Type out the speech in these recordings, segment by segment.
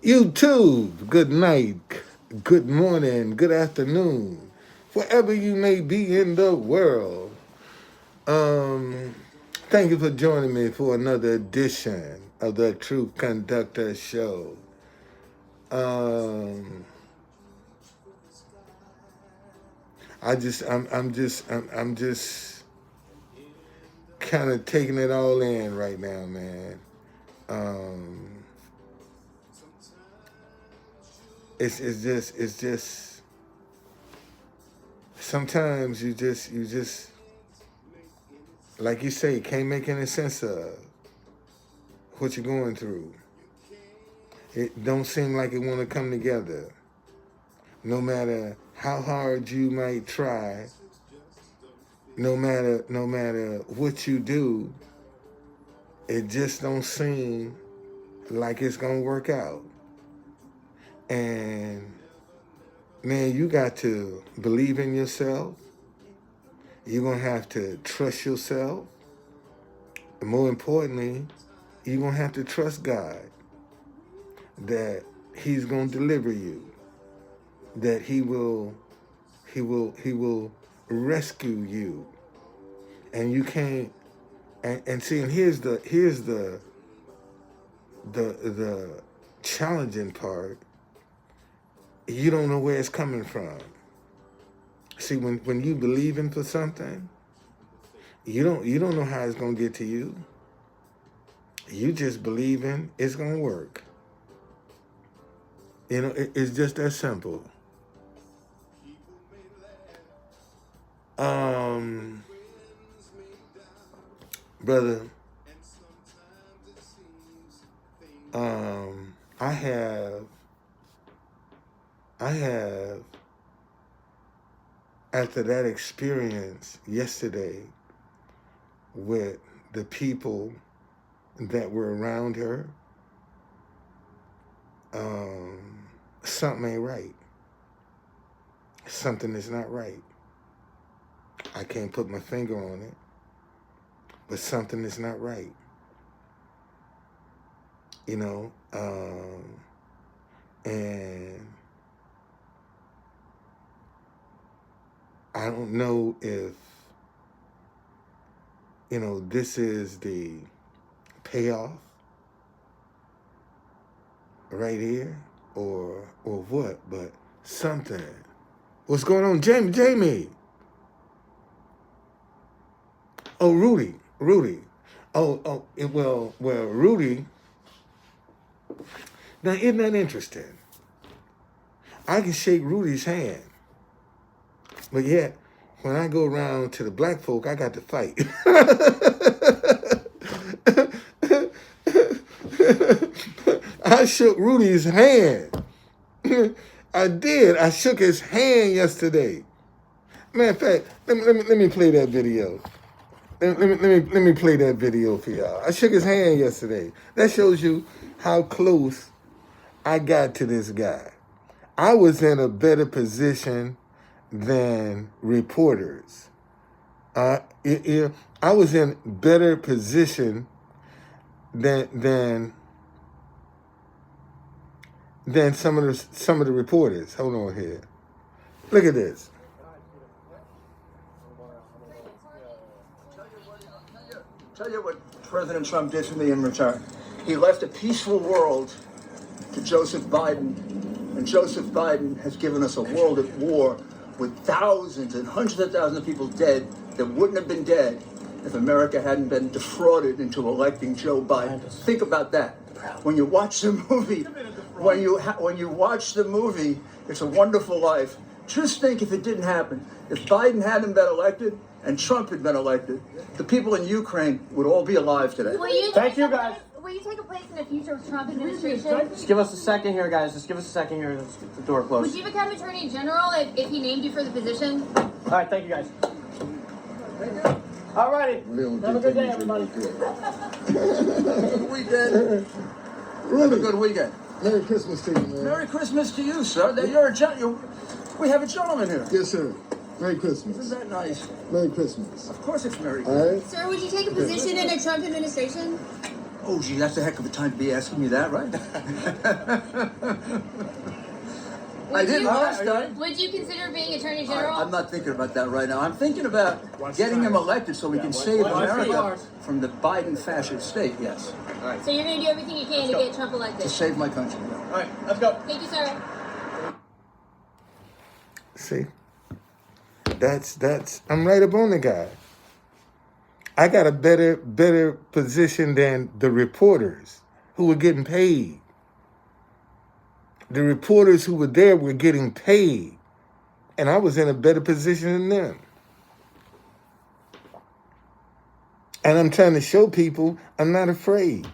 YouTube, good night, good morning, good afternoon, wherever you may be in the world. Thank you for joining me for another edition of the Truth Conductor Show. I'm just kind of taking it all in right now, man. It's just sometimes you just like you say, can't make any sense of what you're going through. It don't seem like it want to come together. No matter how hard you might try, no matter what you do, it just don't seem like it's gonna work out. And man, you got to believe in yourself. You're gonna have to trust yourself. And more importantly, you're gonna have to trust God that He's gonna deliver you, that He will rescue you. And you can't and see, and here's the challenging part. You don't know where it's coming from. See, when you believing for something, you don't know how it's gonna get to you. You just believing it's gonna work. You know, it's just that simple. Brother, I have after that experience yesterday with the people that were around her, something ain't right. Something is not right. I can't put my finger on it, but something is not right. You know, and I don't know if, you know, this is the payoff right here or what, but something. What's going on? Jamie. Oh, Rudy. Oh, well, Rudy. Now, isn't that interesting? I can shake Rudy's hand, but yet, when I go around to the black folk, I got to fight. I shook Rudy's hand. I did. I shook his hand yesterday. Matter of fact, let me play that video. Let me play that video for y'all. I shook his hand yesterday. That shows you how close I got to this guy. I was in a better position than reporters. I was in better position than some of the reporters. Hold on here. Look at this. Tell you what President Trump did for me in return. He left a peaceful world to Joseph Biden, and Joseph Biden has given us a world at war with thousands and hundreds of thousands of people dead that wouldn't have been dead if America hadn't been defrauded into electing Joe Biden. Think about that. When you watch the movie, when you watch the movie, It's a Wonderful Life. Just think if it didn't happen. If Biden hadn't been elected and Trump had been elected, the people in Ukraine would all be alive today. Thank you, guys. Will you take a place in a future Trump administration? Just give us a second here, guys. Just give us a second here. Let's get the door closed. Would you become Attorney General if he named you for the position? All right, thank you, guys. All righty. Have a good day, everybody. Good weekend. Have a good weekend. Merry Christmas to you, man. Merry Christmas to you, sir. We have a gentleman here. Yes, sir. Merry Christmas. Isn't that nice? Merry Christmas. Of course it's Merry All Christmas. right? Sir, would you take a position in a Trump administration? Oh, gee, that's a heck of a time to be asking me that, right? I didn't last time. Would you consider being Attorney I'm General? not thinking about that right now. I'm thinking about getting him elected so we can save America from the Biden fascist state, yes. All right. So you're going to do everything you can to get Trump To elected? save my country. All right, let's go. Thank you, sir. See, that's I'm right up on the guy. I got a better position than the reporters who were getting paid. The reporters who were there were getting paid, and I was in a better position than them. And I'm trying to show people I'm not afraid.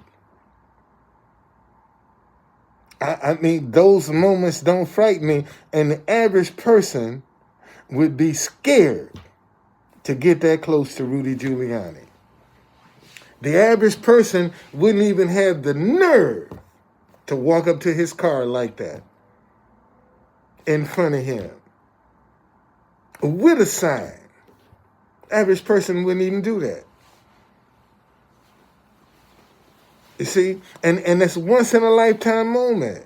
I mean, those moments don't frighten me, and the average person would be scared to get that close to Rudy Giuliani. The average person wouldn't even have the nerve to walk up to his car like that in front of him with a sign. Average person wouldn't even do that. You see, and that's once in a lifetime moment.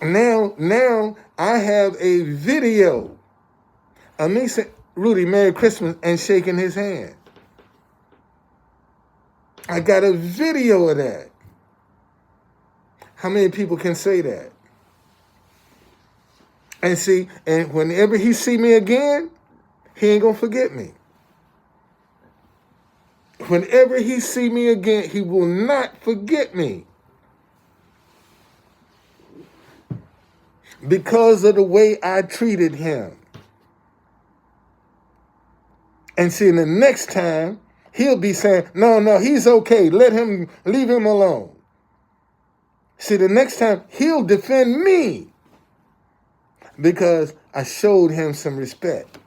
Now I have a video of me saying, Rudy, Merry Christmas, and shaking his hand. I got a video of that. How many people can say that? And see, and whenever he see me again, he ain't gonna forget me. Whenever he see me again, he will not forget me. Because of the way I treated him. And see, the next time, he'll be saying, no, he's okay. Leave him alone. See, the next time, he'll defend me because I showed him some respect.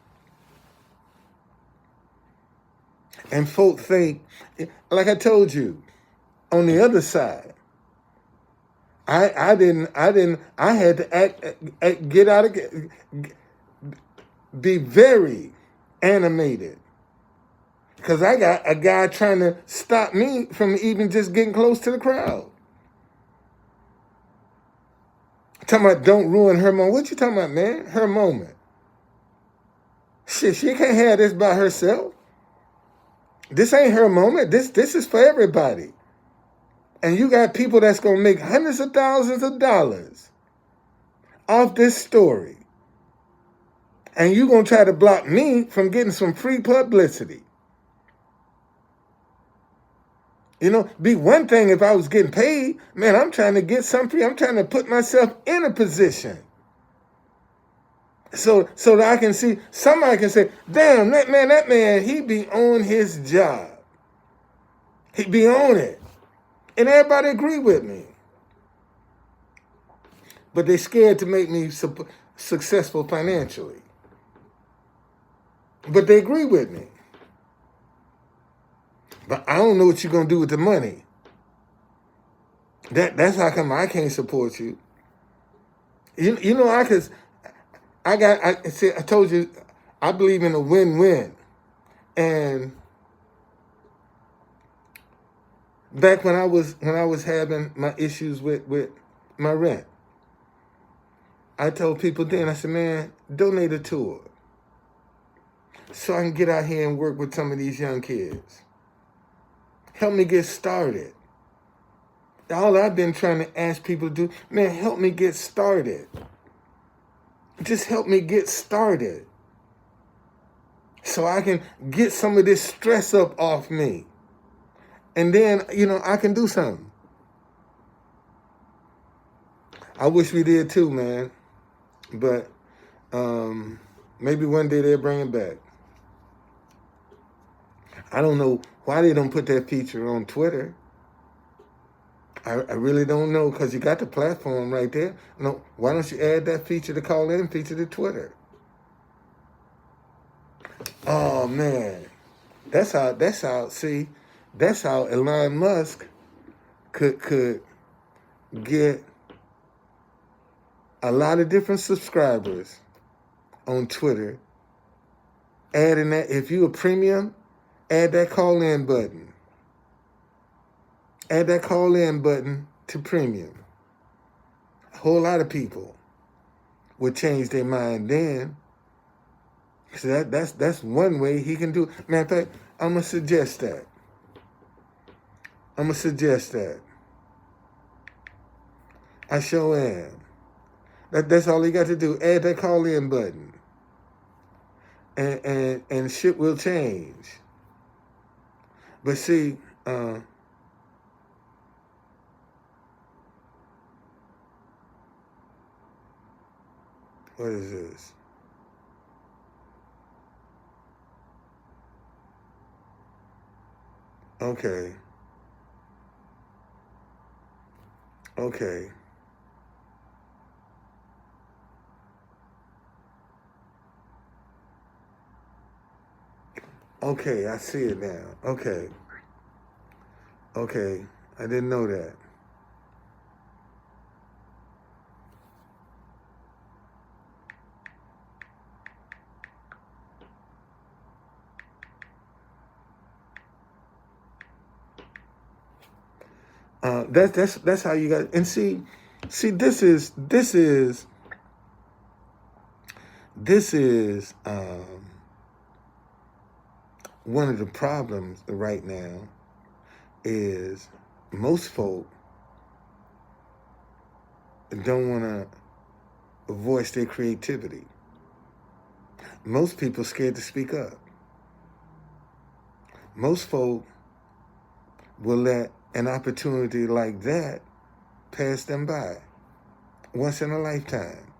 And folk think, like I told you, on the other side, I had to be very animated. Because I got a guy trying to stop me from even just getting close to the crowd. Talking about don't ruin her moment. What you talking about, man? Her moment. Shit, she can't have this by herself. This ain't her moment. This is for everybody. And you got people that's going to make hundreds of thousands of dollars off this story. And you going to try to block me from getting some free publicity. You know, be one thing if I was getting paid. Man, I'm trying to get some free. I'm trying to put myself in a position. So that I can see, somebody can say, damn, that man, he be on his job. He be on it. And everybody agree with me. But they scared to make me successful financially. But they agree with me. But I don't know what you're going to do with the money. That's how come I can't support you. You know, I told you, I believe in a win-win. And back when I was having my issues with my rent, I told people then, I said, man, donate a tour so I can get out here and work with some of these young kids. Help me get started. All I've been trying to ask people to do, man, help me get started. Just help me get started so I can get some of this stress up off me. And then, you know, I can do something. I wish we did too, man. But maybe one day they'll bring it back. I don't know why they don't put that feature on Twitter. I really don't know, because you got the platform right there. No, why don't you add that feature, to call in feature, to Twitter? Oh man, that's how Elon Musk could get a lot of different subscribers on Twitter. Adding that, if you a premium, add that call in button. Add that call in button to premium. A whole lot of people would change their mind then. So that's one way he can do it. Matter of fact, I'm gonna suggest that. I sure am. That's all you got to do. Add that call in button. And shit will change. But see, what is this? Okay. Okay, I see it now. Okay, I didn't know that. That's how you got. And see, this is one of the problems right now is most folk don't want to voice their creativity. Most people scared to speak up. Most folk will let an opportunity like that pass them by once in a lifetime.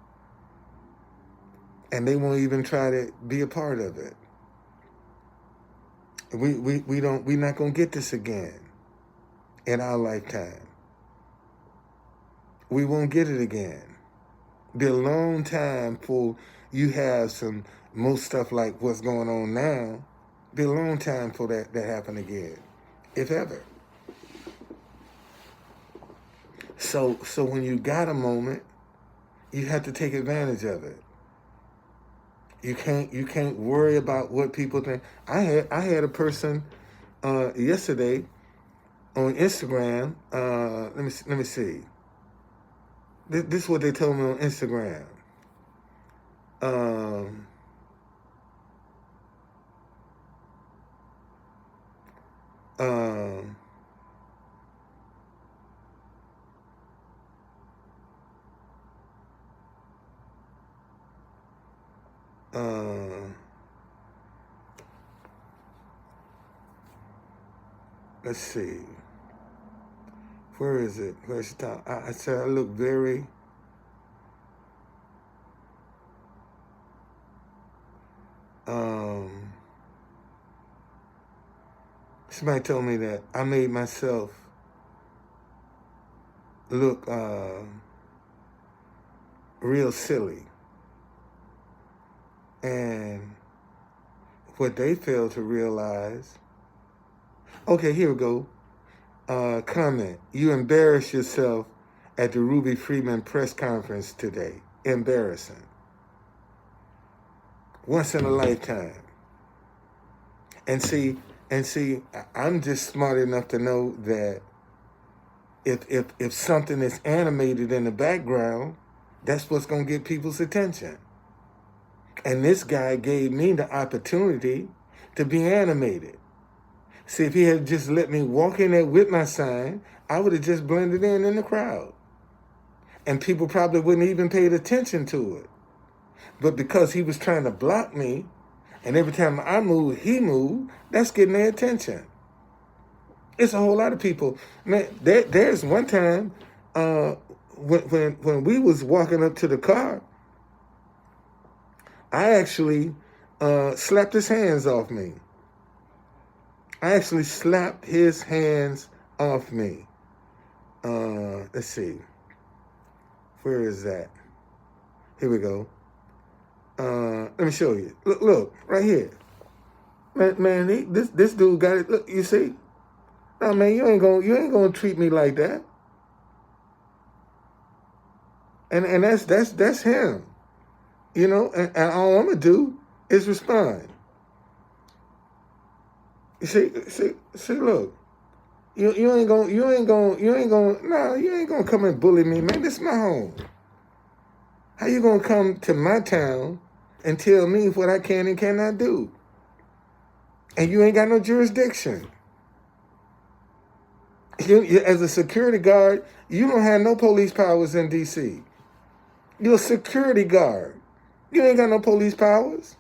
And they won't even try to be a part of it. We're not gonna get this again in our lifetime. We won't get it again. Be a long time before you have some most stuff like what's going on now. Be a long time for that happen again, if ever. So when you got a moment, you have to take advantage of it. You can't worry about what people think. I had a person yesterday on Instagram. Let me see. This is what they told me on Instagram. Let's see. Where is it? Where's the top? I said I look very. Somebody told me that I made myself look real silly. And what they fail to realize. Okay, here we go. Comment. You embarrassed yourself at the Ruby Freeman press conference today. Embarrassing. Once in a lifetime. And see, I'm just smart enough to know that if something is animated in the background, that's what's gonna get people's attention. And this guy gave me the opportunity to be animated. See, if he had just let me walk in there with my sign, I would have just blended in the crowd. And people probably wouldn't even paid attention to it. But because he was trying to block me, and every time I moved, he moved, that's getting their attention. It's a whole lot of people. Man, there's one time when we was walking up to the car, I actually slapped his hands off me. Let's see. Where is that? Here we go. Let me show you. Look, right here. Man, this dude got it. Look, you see? No, man, you ain't gonna treat me like that. And that's him. You know, and all I'm gonna do is respond. You see, look. You ain't gonna come and bully me, man. This is my home. How you gonna come to my town and tell me what I can and cannot do? And you ain't got no jurisdiction. As a security guard, you don't have no police powers in D.C. You're a security guard. You ain't got no police powers.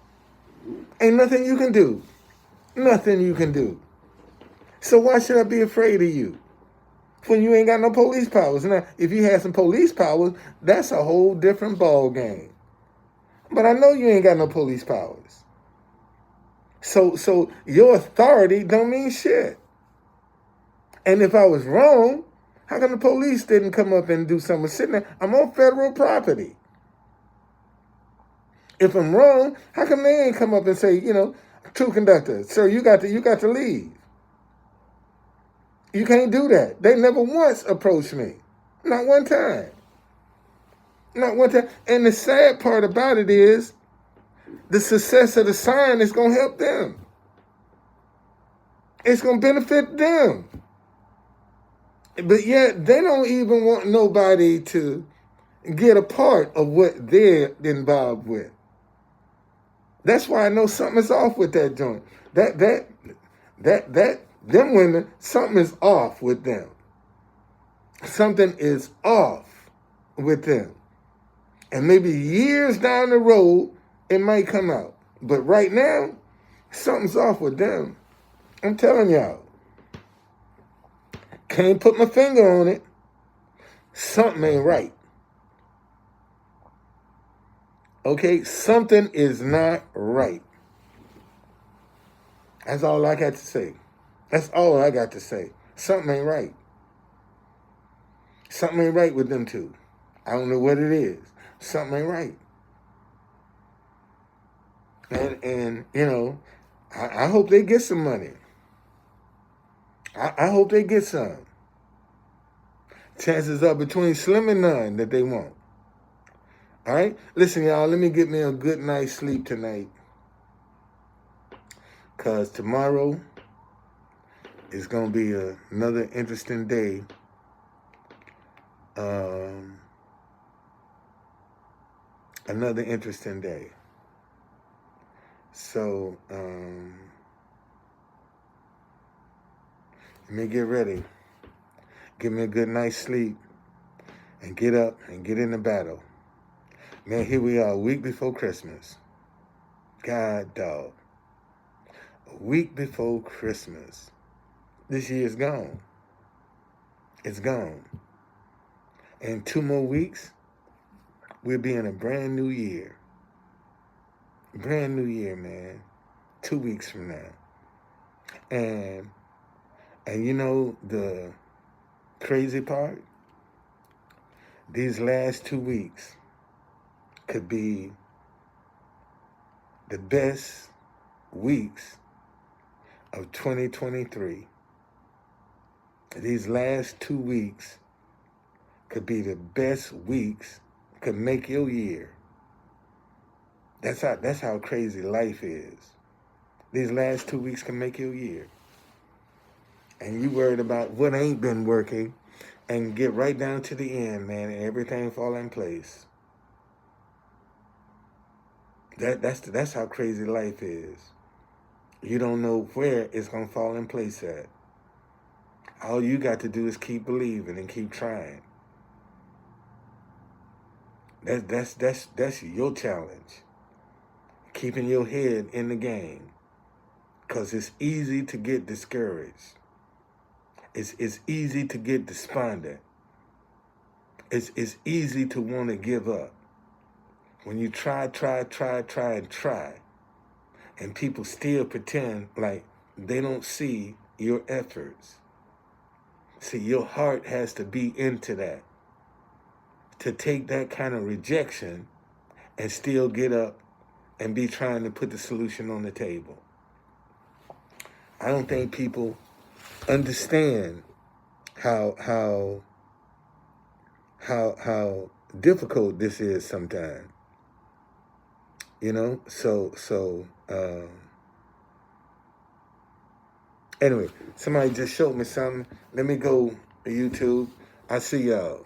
Ain't nothing you can do. Nothing you can do. So why should I be afraid of you when you ain't got no police powers? Now, if you had some police powers, that's a whole different ball game. But I know you ain't got no police powers. So your authority don't mean shit. And if I was wrong, how come the police didn't come up and do something? Sitting there, I'm on federal property. If I'm wrong, how come they ain't come up and say, true conductor, sir, you got to leave. You can't do that. They never once approached me. Not one time. Not one time. And the sad part about it is the success of the sign is going to help them. It's going to benefit them. But yet they don't even want nobody to get a part of what they're involved with. That's why I know something is off with that joint. Them women, something is off with them. Something is off with them. And maybe years down the road, it might come out. But right now, something's off with them. I'm telling y'all. Can't put my finger on it. Something ain't right. Okay? Something is not right. That's all I got to say. That's all I got to say. Something ain't right. Something ain't right with them two. I don't know what it is. Something ain't right. And I hope they get some money. I hope they get some. Chances are between slim and none that they won't. All right? Listen, y'all, let me get me a good night's sleep tonight. Because tomorrow is going to be another interesting day. Another interesting day. So, let me get ready. Give me a good night's sleep. And get up and get in the battle. Man, here we are, a week before Christmas. God dog. A week before Christmas. This year's gone. It's gone. In 2 more weeks, we'll be in a brand new year. Brand new year, man. 2 weeks from now. And you know the crazy part? These last 2 weeks could be the best weeks of 2023. These last 2 weeks could be the best weeks, could make your year. That's how crazy life is. These last 2 weeks can make your year. And you worried about what ain't been working and get right down to the end, man, and everything fall in place. That's how crazy life is. You don't know where it's gonna fall in place at. All you got to do is keep believing and keep trying. That's your challenge. Keeping your head in the game. 'Cause it's easy to get discouraged. It's easy to get despondent. It's easy to want to give up. When you try, and people still pretend like they don't see your efforts. See, your heart has to be into that. To take that kind of rejection and still get up and be trying to put the solution on the table. I don't think people understand how difficult this is sometimes. So Anyway, somebody just showed me something. Let me go to YouTube. I see y'all.